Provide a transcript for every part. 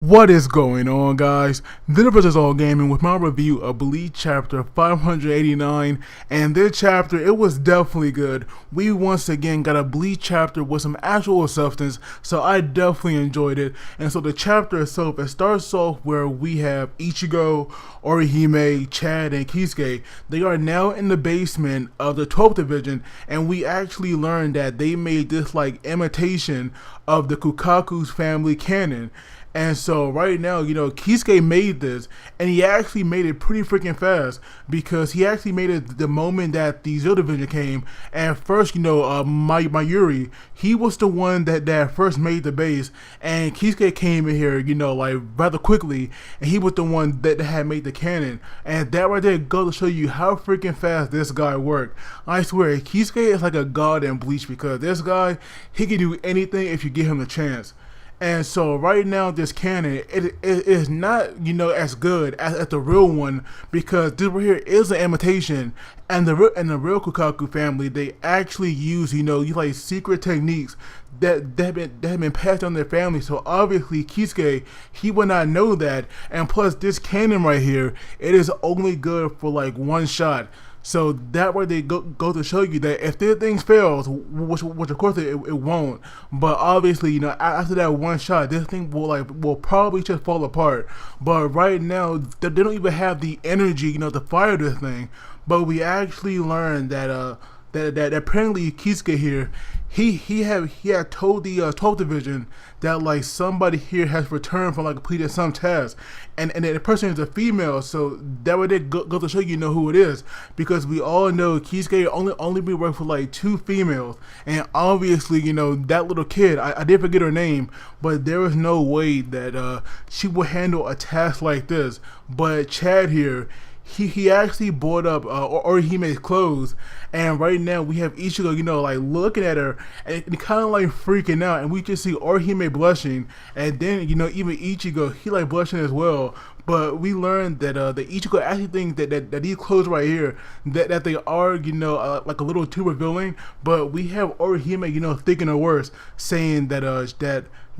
What is going on, guys? This is All Gaming with my review of Bleach chapter 589, and this chapter, it was definitely good. We once again got a Bleach chapter with some actual substance, so I definitely enjoyed it. And so the chapter itself, it starts off where we have Ichigo, Orihime, Chad, and Kisuke. They are now in the basement of the 12th division, and we actually learned that they made this like imitation of the Kukaku's family cannon. And so right now, Kisuke made this, and he actually made it pretty freaking fast because he actually made it the moment that the Zero Division came. And first, Mayuri, he was the one that first made the base, and Kisuke came in here, like rather quickly, and he was the one that had made the cannon. And that right there goes to show you how freaking fast this guy worked. I swear, Kisuke is like a god in Bleach because this guy, he can do anything if you give him the chance. And so right now, this cannon, it is not, as good as the real one because this right here is an imitation. And the real Kukaku family, they actually use, like secret techniques that have been passed on their family. So obviously Kisuke, he would not know that. And plus this cannon right here, it is only good for like one shot. So that way they go to show you that if this thing fails, which of course it won't, but obviously after that one shot, this thing will probably just fall apart. But right now they don't even have the energy to fire this thing. But we actually learned that that apparently Kisuke here, he had told the 12th division that like somebody here has returned from like completing some task, and the person is a female, so that way they go to show you who it is, because we all know Kisuke only be working for like 2 females, and obviously that little kid, I did forget her name, but there is no way that she would handle a task like this. But Chad here, he actually bought up Orihime's clothes, and right now we have Ichigo, like looking at her and kind of like freaking out, and we just see Orihime blushing, and then even Ichigo, he like blushing as well. But we learned that the Ichigo actually thinks that these clothes right here, that they are like a little too revealing. But we have Orihime thinking the worst, saying that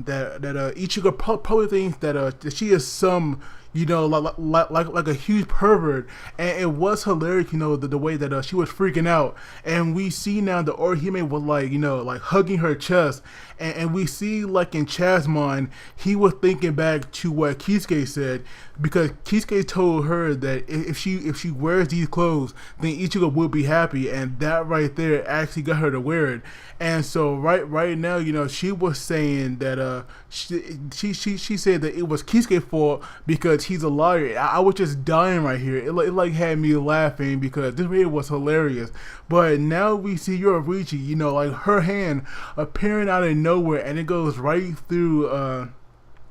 Ichigo probably thinks that she is some like a huge pervert. And it was hilarious, the way that she was freaking out. And we see now that Orihime was like hugging her chest, and we see like in Chad's mind, he was thinking back to what Kisuke said, because Kisuke told her that if she wears these clothes, then Ichigo will be happy, and that right there actually got her to wear it. And so right now, she was saying that she said that it was Kisuke's fault because he's a liar. I was just dying right here. It like had me laughing because this video was hilarious. But now we see Yoruichi, like her hand appearing out of nowhere, and it goes right through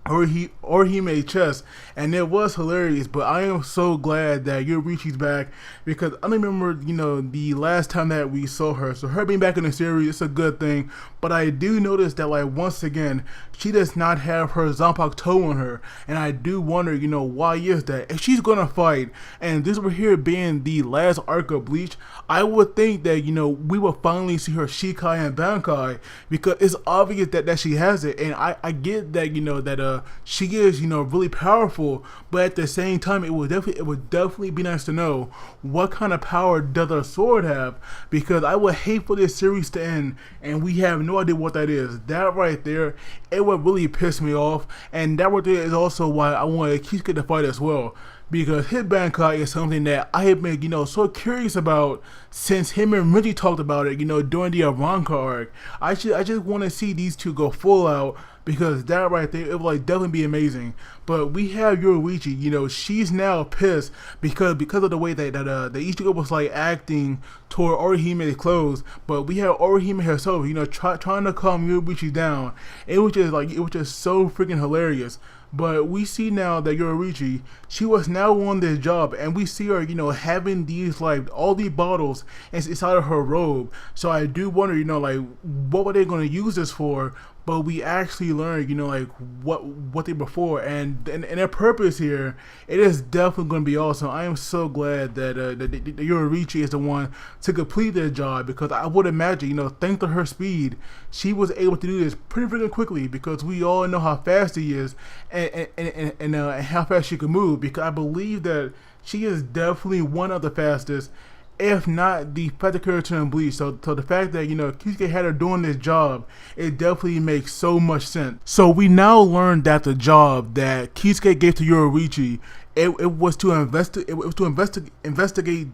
Orihime's chest, and it was hilarious. But I am so glad that Yoruichi's back, because I remember the last time that we saw her, so her being back in the series, it's a good thing. But I do notice that like once again she does not have her Zanpakuto toe on her, and I do wonder why is that. If she's gonna fight, and this over here being the last arc of Bleach, I would think that we will finally see her Shikai and Bankai, because it's obvious that she has it. And I get that that she is really powerful, but at the same time it would definitely be nice to know what kind of power does her sword have, because I would hate for this series to end and we have no idea what that is. That right there, it would really piss me off. And that right there is also why I wanted Kisuke to fight as well, because his Bankai is something that I have been so curious about since him and Reggie talked about it during the Aranka arc. I just want to see these two go full out, because that right there, it will like definitely be amazing. But we have Yoruichi, she's now pissed because of the way that the Ichigo was like acting toward Orihime's clothes. But we have Orihime herself, trying to calm Yoruichi down. It was just so freaking hilarious. But we see now that Yoruichi, she was now on this job, and we see her, having these like all these bottles inside of her robe. So I do wonder, like what were they going to use this for? but we actually learned, like what they were for, and their purpose here. It is definitely going to be awesome. I am so glad that the Yoruichi is the one to complete their job, because I would imagine, thanks to her speed, she was able to do this pretty quickly, because we all know how fast he is, and how fast she can move. Because I believe that she is definitely one of the fastest, if not the fastest character in Bleach. So the fact that, Kisuke had her doing this job, it definitely makes so much sense. So we now learn that the job that Kisuke gave to Yoruichi, it was to investigate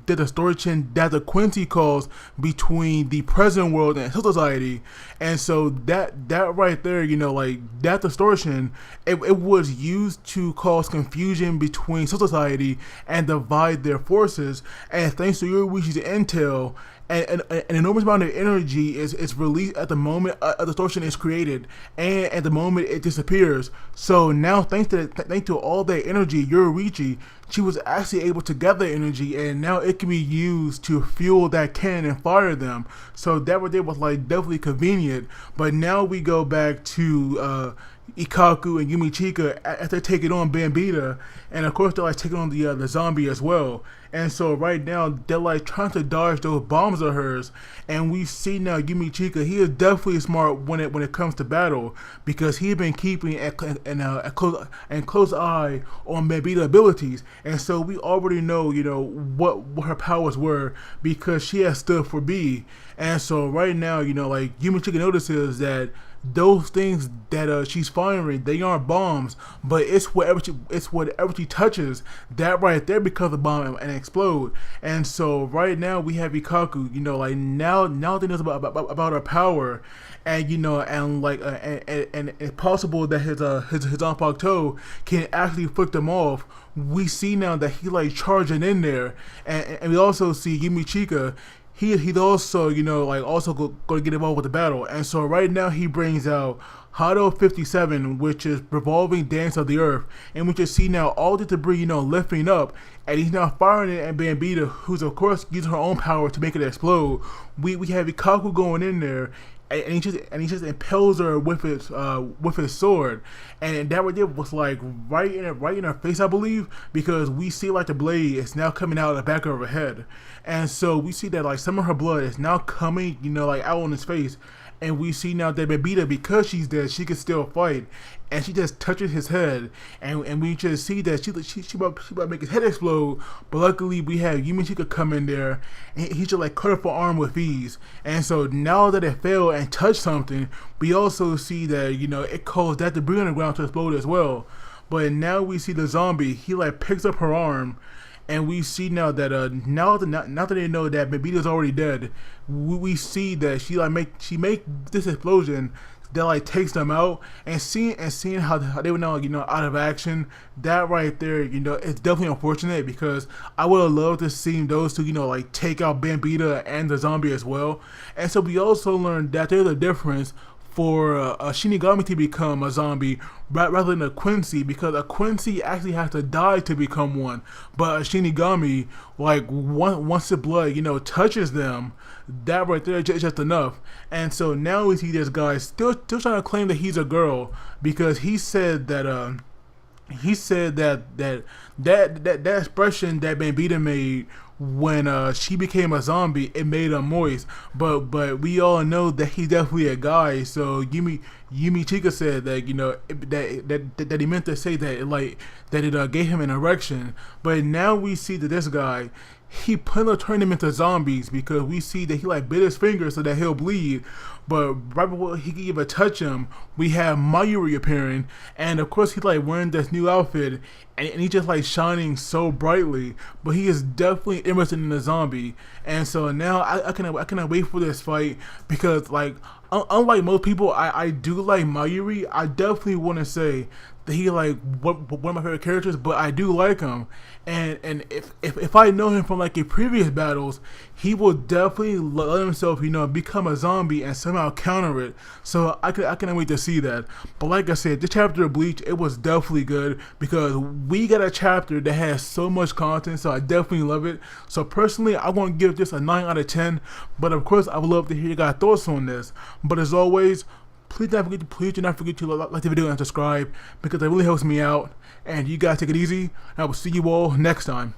the distortion that the Quincy caused between the present world and society. And so that right there, that distortion, it was used to cause confusion between society and divide their forces. And thanks to Yoruichi's intel, an enormous amount of energy is released at the moment a distortion is created, and at the moment it disappears. So now, thanks to all that energy, Yoruichi, she was actually able to gather energy, and now it can be used to fuel that cannon and fire them. So that right there was definitely convenient. But now we go back to Ikaku and Yumichika after taking on Bambita, and of course they're taking on the zombie as well. And so right now they're trying to dodge those bombs of hers, and we see now Yumichika, he is definitely smart when it comes to battle, because he's been keeping a close eye on Bambita's abilities, and so we already know what her powers were, because she has stood for B. And so right now, Yumichika notices that those things that she's firing, they aren't bombs, but it's whatever she touches, that right there becomes a bomb and explode. And so right now we have Ikaku, now they know about her power, and and it's possible that his Zanpakuto can actually flick them off. We see now that he charging in there, and we also see Yumichika. He's also, also going to get involved with the battle. And so right now he brings out Hado 57, which is Revolving Dance of the Earth. And we can see now all the debris, lifting up. And he's now firing it at Bambita, who's of course using her own power to make it explode. We have Ikaku going in there, and he just impels her with his sword, and that right there was right in her face, I believe, because we see the blade is now coming out of the back of her head, and so we see that some of her blood is now coming out on his face. And we see now that Bambita, because she's dead, she can still fight, and she just touches his head, and we just see that she about to make his head explode. But luckily we have Yumichika come in there, and he just cut off her arm with ease. And so now that it fell and touched something, we also see that it caused that debris on the ground to explode as well. But now we see the zombie, he picks up her arm. And we see now that now that they know that Bambita's already dead, we see that she make this explosion that takes them out, and seeing how they were now out of action. That right there, it's definitely unfortunate, because I would have loved to see those two take out Bambita and the zombie as well. And so we also learned that there's a difference for a Shinigami to become a zombie rather than a Quincy, because a Quincy actually has to die to become one, but a Shinigami, once the blood touches them, that right there is just enough. And so now we see this guy still trying to claim that he's a girl, because he said that that expression that Bambita made when she became a zombie, it made her moist. But we all know that he's definitely a guy. So Yumichika said that that he meant to say that it gave him an erection. But now we see that this guy, he turned him into zombies, because we see that he bit his finger so that he'll bleed. But right before he can even touch him, we have Mayuri appearing, and of course he's wearing this new outfit, and he's just shining so brightly. But he is definitely interested in the zombie, and so now I cannot wait for this fight, because unlike most people, I do like Mayuri. I definitely want to say that he one of my favorite characters, but I do like him, and if I know him from a previous battles, he will definitely let himself become a zombie and somehow counter it. So I cannot wait to see that. But like I said, this chapter of Bleach, it was definitely good, because we got a chapter that has so much content, so I definitely love it. So personally, I want to give this a 9 out of 10, but of course I would love to hear your guys' thoughts on this. But as always, please do not forget to like the video and subscribe because it really helps me out. And you guys take it easy. I will see you all next time.